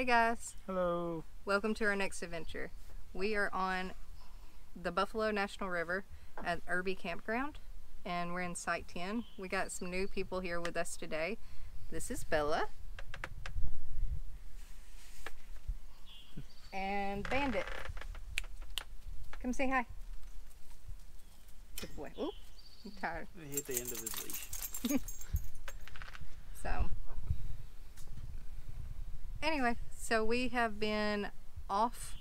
Hey guys. Hello. Welcome to our next adventure. We are on the Buffalo National River at Erbie Campground and we're in Site 10. We got some new people here with us today. This is Bella. And Bandit. Come say hi. Good boy. Ooh, I'm tired. He hit the end of his leash. So, anyway, so we have been off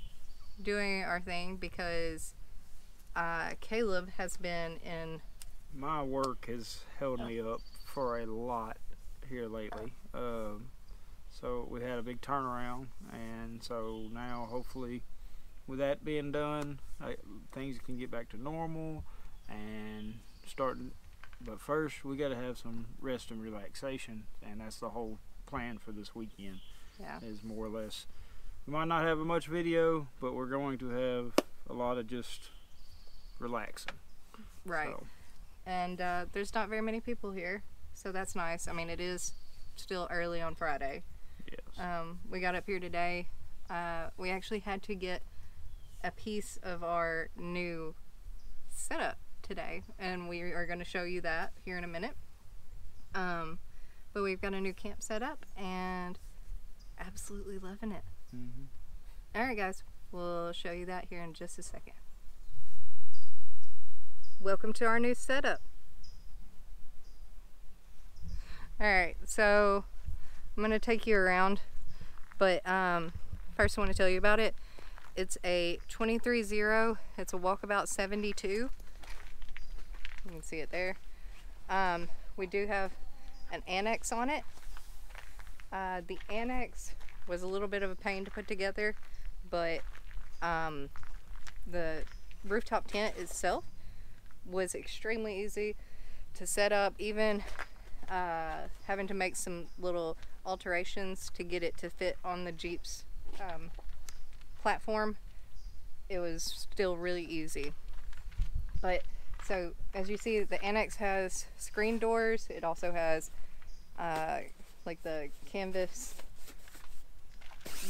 doing our thing because Caleb has been in... My work has held me up for a lot here lately. So we had a big turnaround, and so now hopefully with that being done, things can get back to normal and starting. But first we got to have some rest and relaxation, and that's the whole plan for this weekend. Yeah. Is more or less, we might not have much video, but we're going to have a lot of just relaxing. Right. So. And there's not very many people here, so that's nice. I mean, it is still early on Friday. Yes. We got up here today. We actually had to get a piece of our new setup today, and we are going to show you that here in a minute. But we've got a new camp set up and absolutely loving it. Mm-hmm. Alright guys, we'll show you that here in just a second. Welcome to our new setup. Alright, so I'm going to take you around, but first I want to tell you about it. It's a 23-0, it's a Walkabout 72. You can see it there. We do have an annex on it. The annex was a little bit of a pain to put together, but the rooftop tent itself was extremely easy to set up, even having to make some little alterations to get it to fit on the Jeep's platform. It was still really easy. But so as you see, the annex has screen doors. It also has like the canvas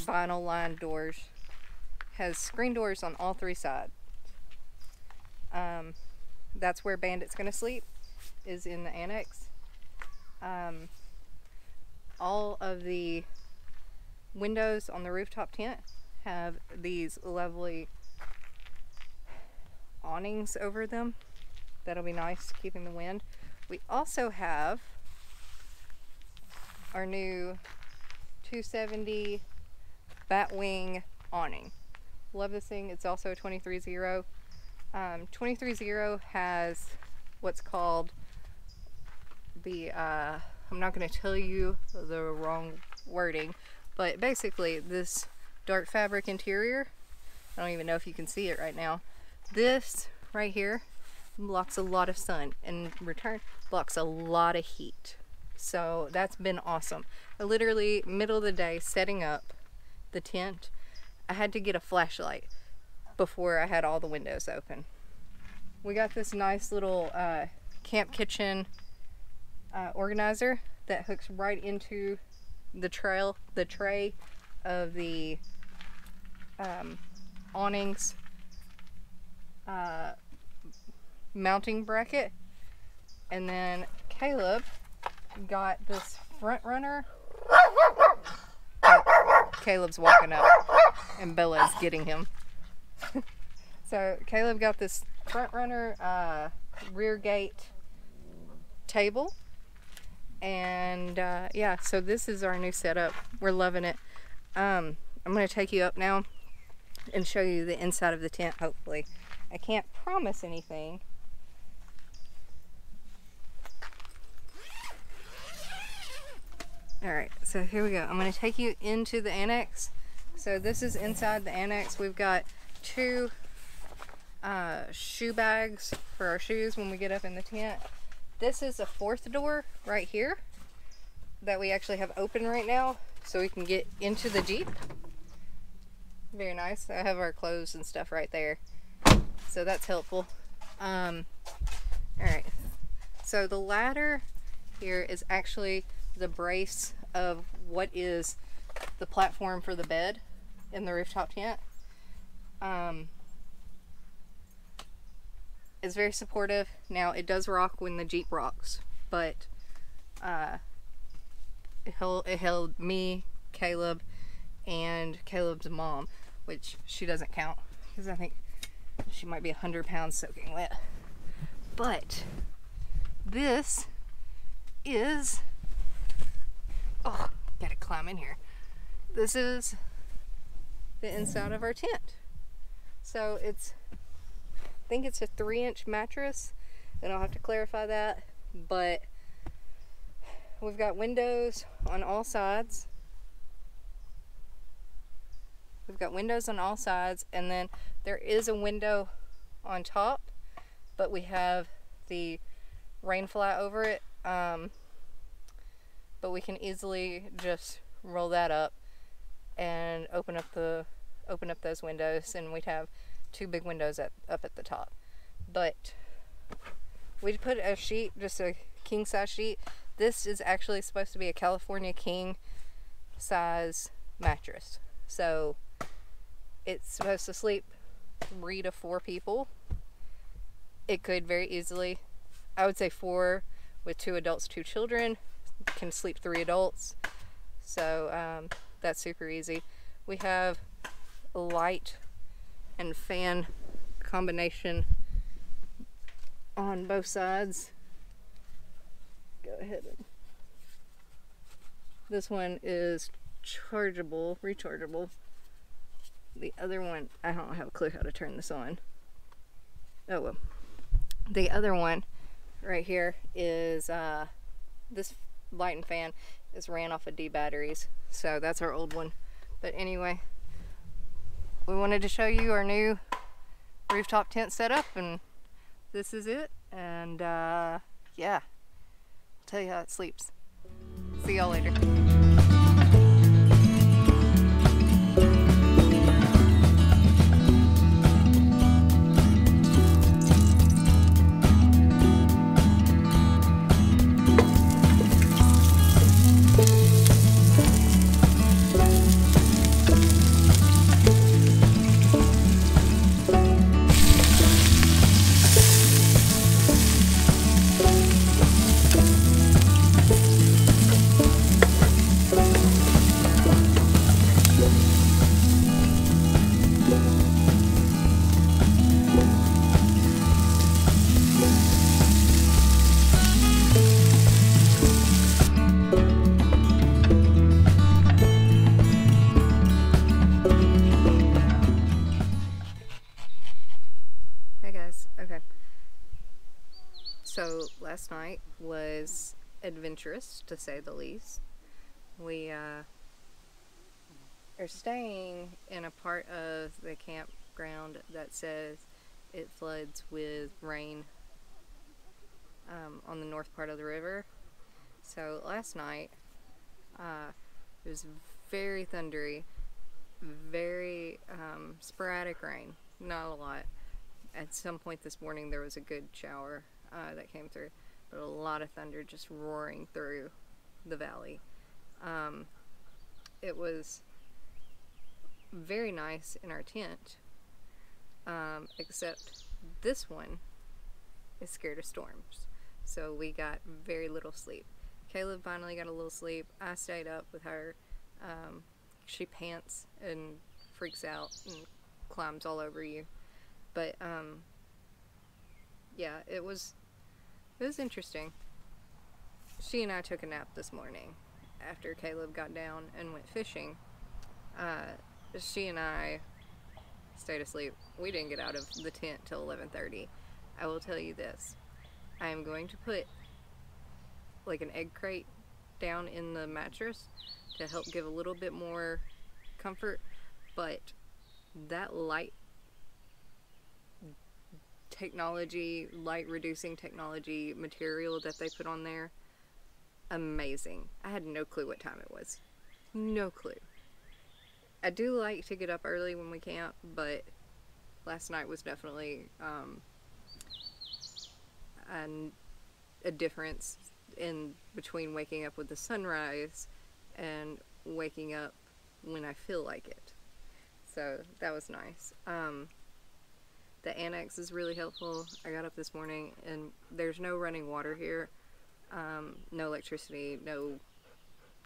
vinyl lined doors. Has screen doors on all three sides. That's where Bandit's gonna sleep, is in the annex. All of the windows on the rooftop tent have these lovely awnings over them. That'll be nice, keeping the wind. We also have our new 270 Batwing awning. Love this thing. It's also a 23-0. 23-0 has what's called the, I'm not going to tell you the wrong wording, but basically this dark fabric interior, I don't even know if you can see it right now, this right here blocks a lot of sun and in return blocks a lot of heat. So that's been awesome. I literally, middle of the day, setting up the tent, I had to get a flashlight before I had all the windows open. We got this nice little camp kitchen organizer that hooks right into the tray of the awnings mounting bracket. And then Caleb got this front runner. Caleb's walking up and Bella's getting him. So Caleb got this front runner rear gate table, and yeah, so this is our new setup. We're loving it. I'm going to take you up now and show you the inside of the tent, hopefully. I can't promise anything. Alright, so here we go. I'm going to take you into the annex. So this is inside the annex. We've got two shoe bags for our shoes when we get up in the tent. This is a fourth door right here that we actually have open right now so we can get into the Jeep. Very nice. I have our clothes and stuff right there, so that's helpful. Alright, so the ladder here is actually the brace of what is the platform for the bed in the rooftop tent. It's very supportive. Now it does rock when the Jeep rocks, but it held me, Caleb, and Caleb's mom, which she doesn't count because I think she might be 100 pounds soaking wet. But this is, oh, gotta climb in here. This is the inside of our tent. So it's, I think it's a 3-inch mattress, and I'll have to clarify that, but we've got windows on all sides. We've got windows on all sides, and then there is a window on top, but we have the rain fly over it, but we can easily just roll that up and open up those windows, and we'd have 2 big windows up at the top. But we put a sheet, just a king size sheet. This is actually supposed to be a California king size mattress, so it's supposed to sleep 3 to 4 people. It could very easily, I would say 4 with 2 adults, 2 children, can sleep 3 adults. So that's super easy. We have a light and fan combination on both sides. Go ahead. This one is rechargeable. The other one, I don't have a clue how to turn this on. Oh well. The other one right here is this light and fan is ran off of D batteries, so that's our old one. But anyway, we wanted to show you our new rooftop tent setup, and this is it. And yeah, I'll tell you how it sleeps. See y'all later. So last night was adventurous, to say the least. We are staying in a part of the campground that says it floods with rain on the north part of the river. So last night it was very thundery, very sporadic rain, not a lot. At some point this morning there was a good shower that came through, but a lot of thunder just roaring through the valley. It was very nice in our tent, except this one is scared of storms, so we got very little sleep. Caleb finally got a little sleep. I stayed up with her. She pants and freaks out and climbs all over you, but yeah, it was interesting. She and I took a nap this morning after Caleb got down and went fishing. She and I stayed asleep. We didn't get out of the tent till 11:30. I will tell you this. I am going to put like an egg crate down in the mattress to help give a little bit more comfort, but that light technology, light reducing technology material that they put on there, amazing. I had no clue what time it was. No clue. I do like to get up early when we camp, but last night was definitely a difference in between waking up with the sunrise and waking up when I feel like it. So that was nice. The annex is really helpful. I got up this morning and there's no running water here, no electricity, no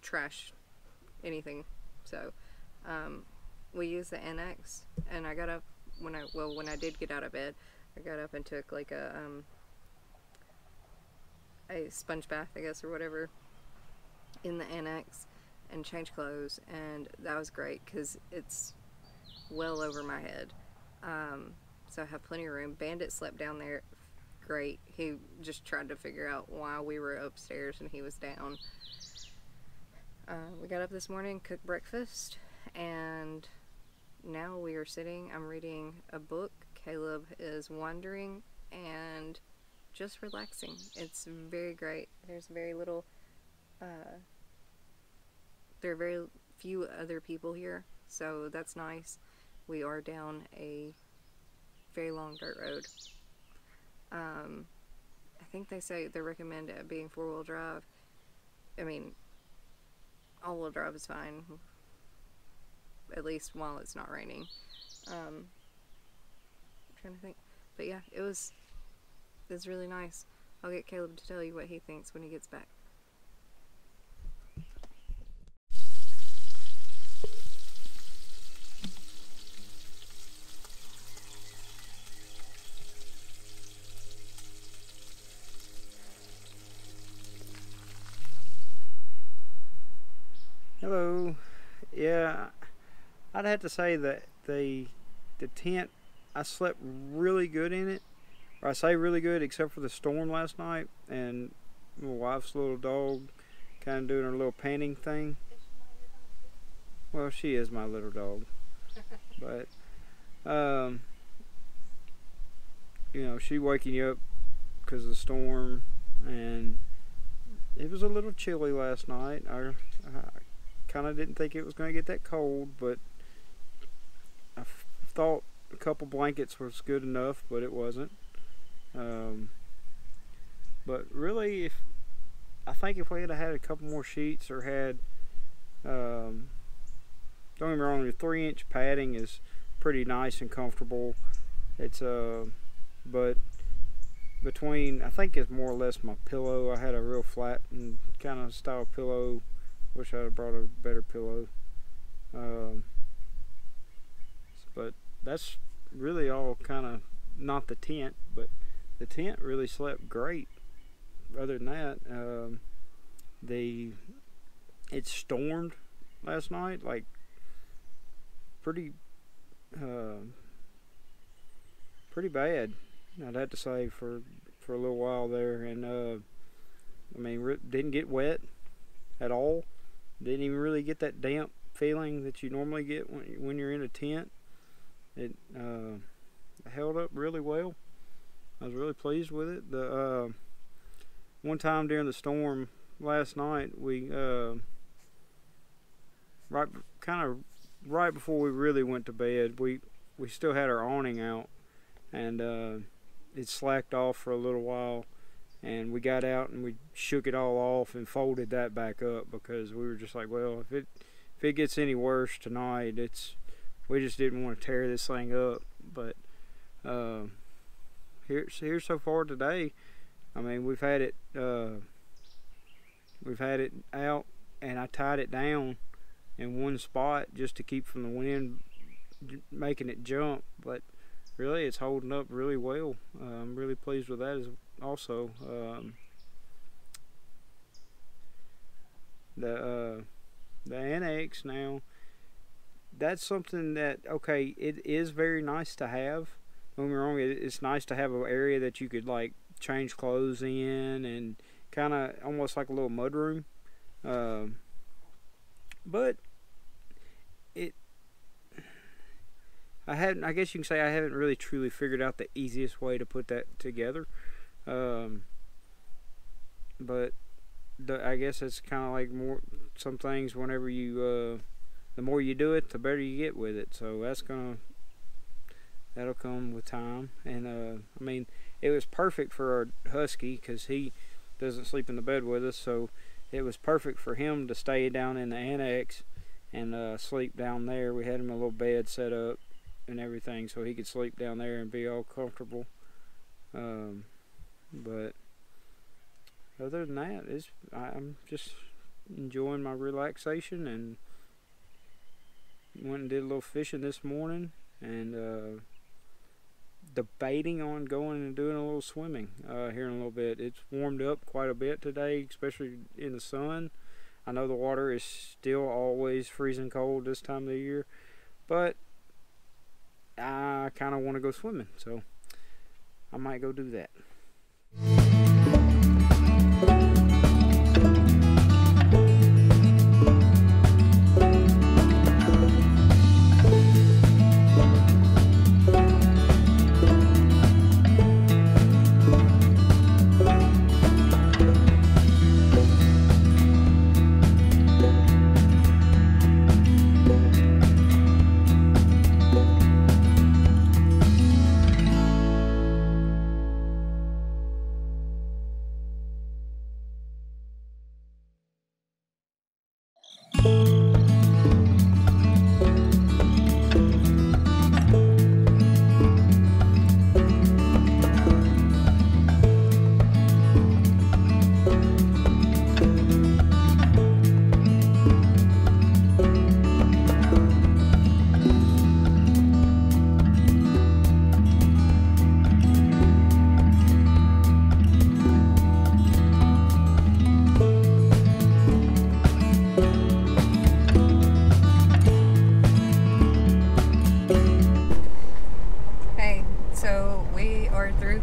trash, anything. So we use the annex, and I got up when I did get out of bed, I got up and took like a sponge bath, I guess, or whatever, in the annex and changed clothes, and that was great because it's well over my head. So I have plenty of room. Bandit slept down there great. He just tried to figure out why we were upstairs and he was down. We got up this morning, cooked breakfast, and now we are sitting. I'm reading a book. Caleb is wandering and just relaxing. It's very great. There's very little, there are very few other people here, so that's nice. We are down a very long dirt road. I think they say they recommend it being 4-wheel drive. I mean, all-wheel drive is fine, at least while it's not raining. I'm trying to think, but yeah, it's really nice. I'll get Caleb to tell you what he thinks when he gets back. Hello. Yeah, I'd have to say that the tent, I slept really good in it. Or I say really good, except for the storm last night and my wife's little dog kind of doing her little panting thing. Well, she is my little dog, but you know, she waking you up because of the storm, and it was a little chilly last night. I kind of didn't think it was going to get that cold, but I thought a couple blankets was good enough, but it wasn't. But really, I think if we had had a couple more sheets or had, don't get me wrong, the 3-inch padding is pretty nice and comfortable. It's but between, I think it's more or less my pillow. I had a real flat and kind of style pillow. Wish I'd have brought a better pillow. But that's really all kind of, not the tent, but the tent really slept great. Other than that, it stormed last night, like pretty bad, I'd have to say, for a little while there. And I mean, didn't get wet at all. Didn't even really get that damp feeling that you normally get when you're in a tent. It held up really well. I was really pleased with it. The one time during the storm last night, we right before we really went to bed, we still had our awning out, and it slacked off for a little while, and we got out and we shook it all off and folded that back up, because we were just like, well, if it gets any worse tonight, we just didn't want to tear this thing up. But here so far today, I mean, we've had it out, and I tied it down in one spot just to keep from the wind making it jump, but really it's holding up really well. I'm really pleased with that also. The annex now, that's something that, okay, it is very nice to have. Don't get me wrong, it's nice to have an area that you could like change clothes in, and kind of almost like a little mud room. But I guess you can say I haven't really truly figured out the easiest way to put that together. But I guess it's kind of like some things, whenever you the more you do it, the better you get with it. So that'll come with time. And I mean, it was perfect for our husky, because he doesn't sleep in the bed with us, so it was perfect for him to stay down in the annex and sleep down there. We had him a little bed set up and everything so he could sleep down there and be all comfortable. But other than that, I'm just enjoying my relaxation, and went and did a little fishing this morning, and debating on going and doing a little swimming here in a little bit. It's warmed up quite a bit today, especially in the sun. I know the water is still always freezing cold this time of the year, but I kind of want to go swimming, so I might go do that.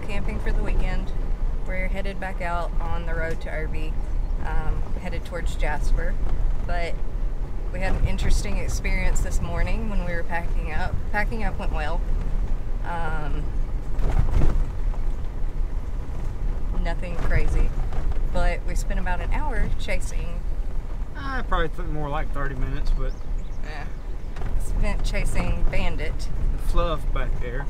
Camping for the weekend. We're headed back out on the road to Erbie, headed towards Jasper, but we had an interesting experience this morning when we were packing up. Packing up went well. Nothing crazy, but we spent about an hour chasing. Probably more like 30 minutes, but yeah, spent chasing Bandit. The fluff back there.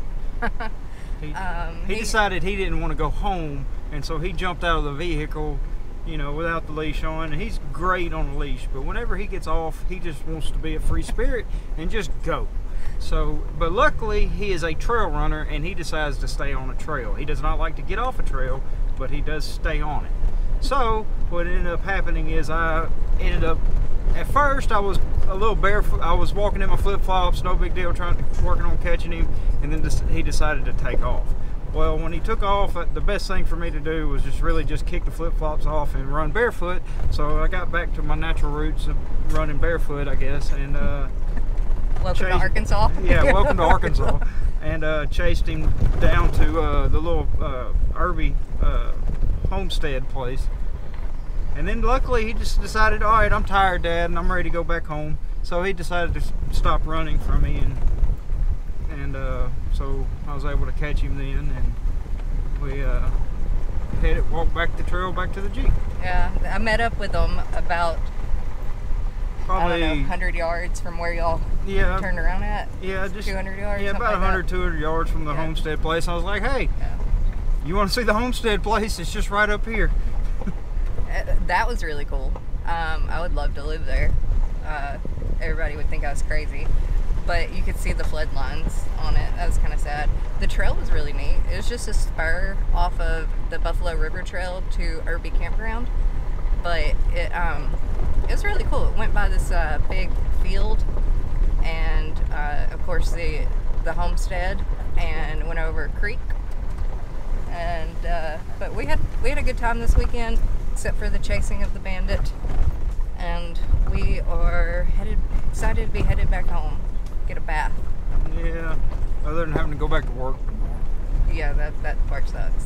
He decided he didn't want to go home, and so he jumped out of the vehicle, you know, without the leash on. And he's great on a leash, but whenever he gets off, he just wants to be a free spirit and just go. So, but luckily he is a trail runner, and he decides to stay on a trail. He does not like to get off a trail, but he does stay on it. So what ended up happening is at first I was a little barefoot. I was walking in my flip-flops, no big deal, working on catching him, and then he decided to take off. Well, when he took off, the best thing for me to do was just kick the flip-flops off and run barefoot. So I got back to my natural roots of running barefoot, I guess, and welcome to Arkansas. Yeah, welcome to Arkansas, and chased him down to the little Erbie homestead place. And then luckily he just decided, all right, I'm tired, Dad, and I'm ready to go back home. So he decided to stop running from me, and so I was able to catch him then, and we walked back the trail back to the Jeep. Yeah, I met up with him about probably, I don't know, 100 yards from where y'all turned around at. Yeah, just 200 yards. Yeah, about 100, 200 yards from the homestead place. I was like, hey, you want to see the homestead place? It's just right up here. That was really cool. I would love to live there. Everybody would think I was crazy, but you could see the flood lines on it. That was kind of sad. The trail was really neat. It was just a spur off of the Buffalo River Trail to Erbie Campground, but it was really cool. It went by this big field, and of course the homestead, and went over a creek. And but we had a good time this weekend, except for the chasing of the Bandit, and we are excited to be headed back home, get a bath. Yeah, other than having to go back to work tomorrow. Yeah, that part sucks.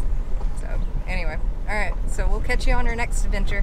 So anyway, all right, so we'll catch you on our next adventure.